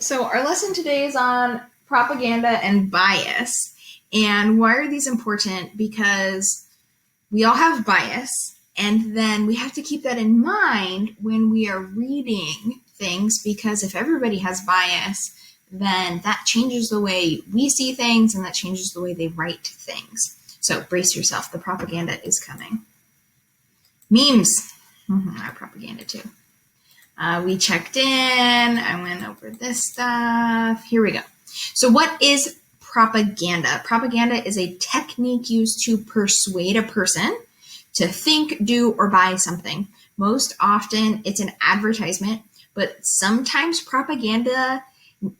So, our lesson today is on propaganda and bias. And why are these important? Because we all have bias, and then we have to keep that in mind when we are reading things, because if everybody has bias, then that changes the way we see things and that changes the way they write things. So, brace yourself, the propaganda is coming. Memes are propaganda too. We checked in. I went over this stuff. Here we go. So what is propaganda? Propaganda is a technique used to persuade a person to think, do, or buy something. Most often it's an advertisement, but sometimes propaganda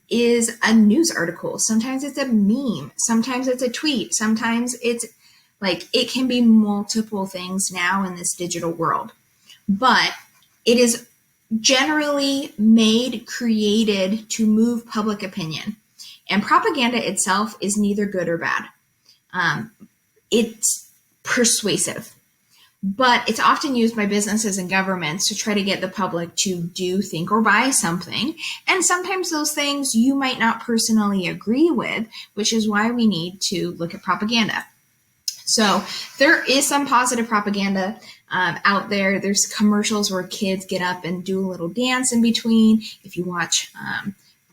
is a news article. Sometimes it's a meme. Sometimes it's a tweet. Sometimes it's it can be multiple things now in this digital world. But it is generally created to move public opinion. And propaganda itself is neither good or bad. It's persuasive, but it's often used by businesses and governments to try to get the public to do, think, or buy something. And sometimes those things you might not personally agree with, which is why we need to look at propaganda. So there is some positive propaganda out there. There's commercials where kids get up and do a little dance in between. If you watch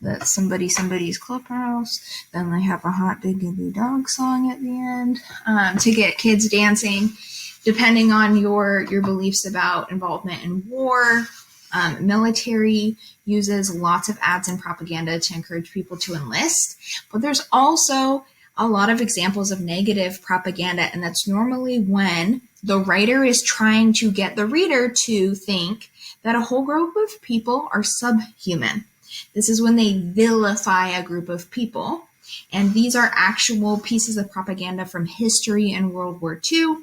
the somebody's clubhouse, then they have a hot diggity dog song at the end to get kids dancing. Depending on your beliefs about involvement in war, military uses lots of ads and propaganda to encourage people to enlist. But there's also a lot of examples of negative propaganda, and that's normally when the writer is trying to get the reader to think that a whole group of people are subhuman. This is when they vilify a group of people, and these are actual pieces of propaganda from history and World War II,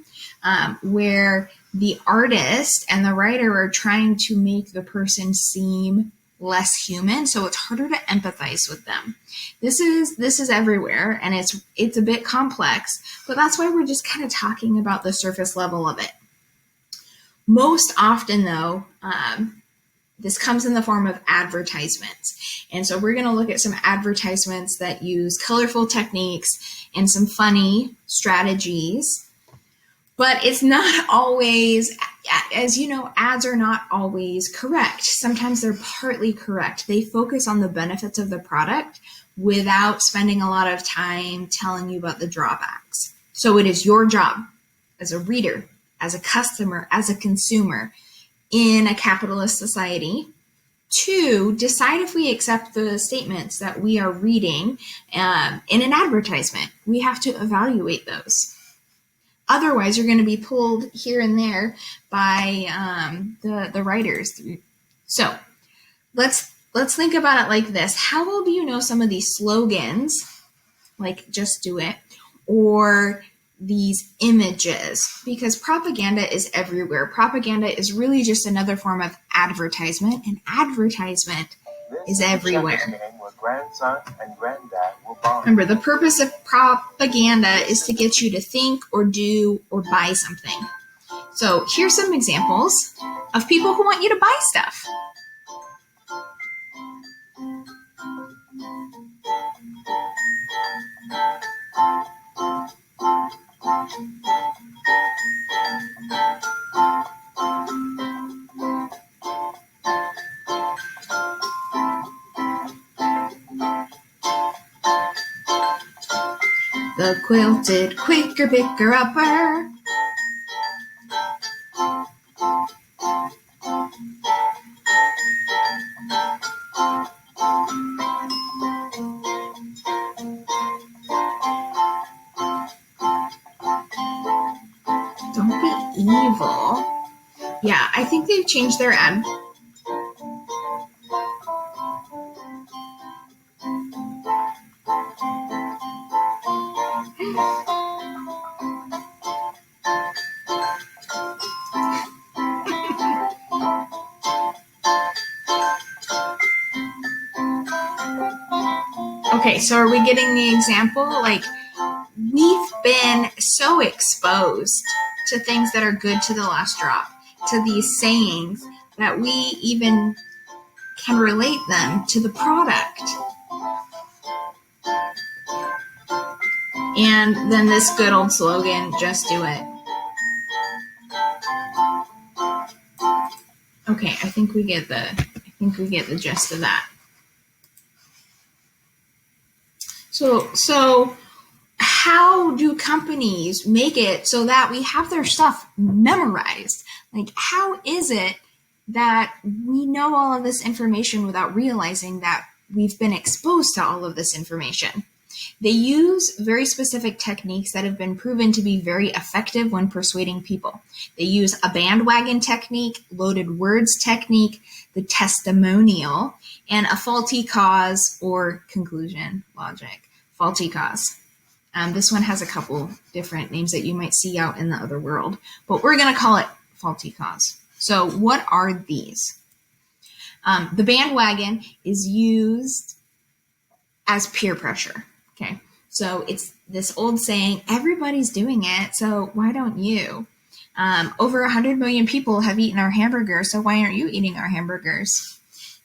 where the artist and the writer are trying to make the person seem less human, so it's harder to empathize with them. This is everywhere, and it's a bit complex, but that's why we're just kind of talking about the surface level of it. Most often, though, this comes in the form of advertisements. And so we're going to look at some advertisements that use colorful techniques and some funny strategies. But it's not always, as you know, ads are not always correct. Sometimes they're partly correct. They focus on the benefits of the product without spending a lot of time telling you about the drawbacks. So it is your job as a reader, as a customer, as a consumer in a capitalist society to decide if we accept the statements that we are reading in an advertisement. We have to evaluate those. Otherwise, you're going to be pulled here and there by the writers. So let's think about it like this. How well do you know some of these slogans, like just do it, or these images? Because propaganda is everywhere. Propaganda is really just another form of advertisement, and advertisement is everywhere. Grandson and granddad will bond. Remember, the purpose of propaganda is to get you to think or do or buy something. So here's some examples of people who want you to buy stuff. The quilted quicker picker upper. Don't be evil. Yeah, I think they've changed their ad. Okay, so are we getting the example? Like, we've been so exposed to things that are good to the last drop, to these sayings, that we even can relate them to the product. And then this good old slogan, just do it. Okay, I think we get the gist of that. So how do companies make it so that we have their stuff memorized? Like, how is it that we know all of this information without realizing that we've been exposed to all of this information? They use very specific techniques that have been proven to be very effective when persuading people. They use a bandwagon technique, loaded words technique, the testimonial, and a faulty cause or conclusion logic. Faulty cause. This one has a couple different names that you might see out in the other world, but we're going to call it faulty cause. So what are these? The bandwagon is used as peer pressure. Okay, so it's this old saying, everybody's doing it, so why don't you? Over 100 million people have eaten our hamburgers, so why aren't you eating our hamburgers?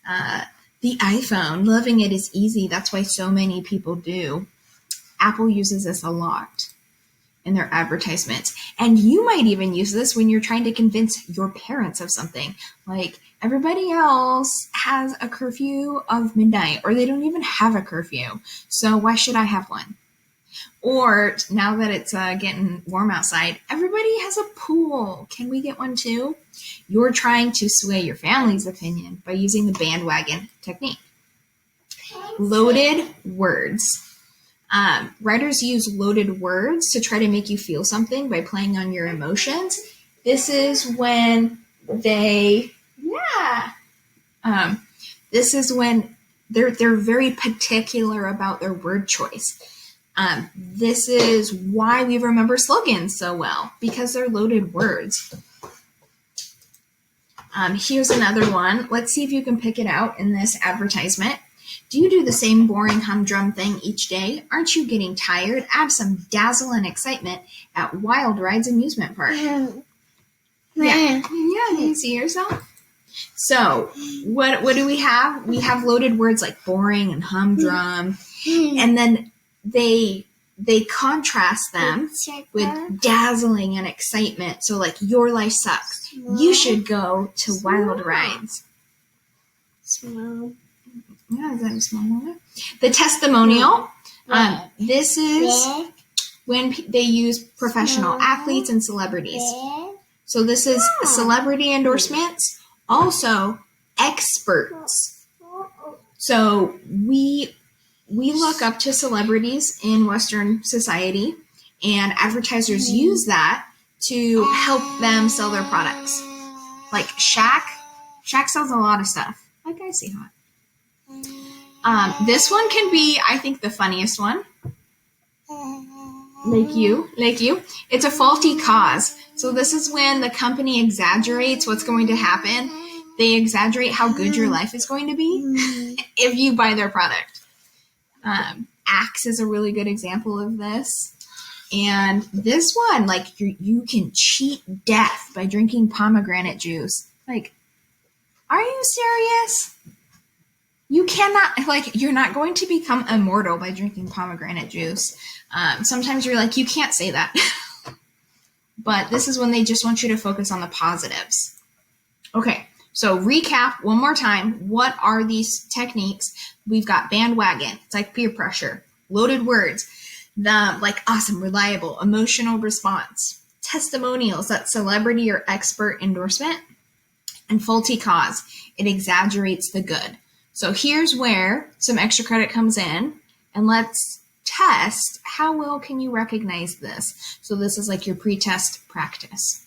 The iPhone, loving it is easy. That's why so many people do. Apple uses this a lot in their advertisements. And you might even use this when you're trying to convince your parents of something. Like, everybody else has a curfew of midnight, or they don't even have a curfew. So why should I have one? Or now that it's getting warm outside, everybody has a pool. Can we get one too? You're trying to sway your family's opinion by using the bandwagon technique. Loaded words. Writers use loaded words to try to make you feel something by playing on your emotions. This is when they're very particular about their word choice. This is why we remember slogans so well, because they're loaded words. Here's another one. Let's see if you can pick it out in this advertisement. Do you do the same boring humdrum thing each day? Aren't you getting tired? Add some dazzle and excitement at Wild Rides amusement park. Yeah, you see yourself? So what do we have? We have loaded words like boring and humdrum, and then they contrast them with dazzling and excitement. So like, your life sucks. You should go to Wild Rides. Small. Yeah, is that a small moment? The testimonial. This is when they use professional athletes and celebrities. So this is celebrity endorsements. Also, experts. So we look up to celebrities in Western society, and advertisers use that to help them sell their products. Like Shaq. Shaq sells a lot of stuff. Like Icy Hot. This one can be, I think, the funniest one. Like you. It's a faulty cause. So this is when the company exaggerates what's going to happen. They exaggerate how good your life is going to be if you buy their product. Axe is a really good example of this. And this one, like, you can cheat death by drinking pomegranate juice. Like, are you serious? You cannot, like, you're not going to become immortal by drinking pomegranate juice. Sometimes you're like, you can't say that. But this is when they just want you to focus on the positives. Okay, so recap one more time. What are these techniques? We've got bandwagon. It's like peer pressure. Loaded words. Like awesome, reliable, emotional response. Testimonials, that's celebrity or expert endorsement. And faulty cause. It exaggerates the good. So here's where some extra credit comes in, and let's test how well can you recognize this. So this is like your pre-test practice.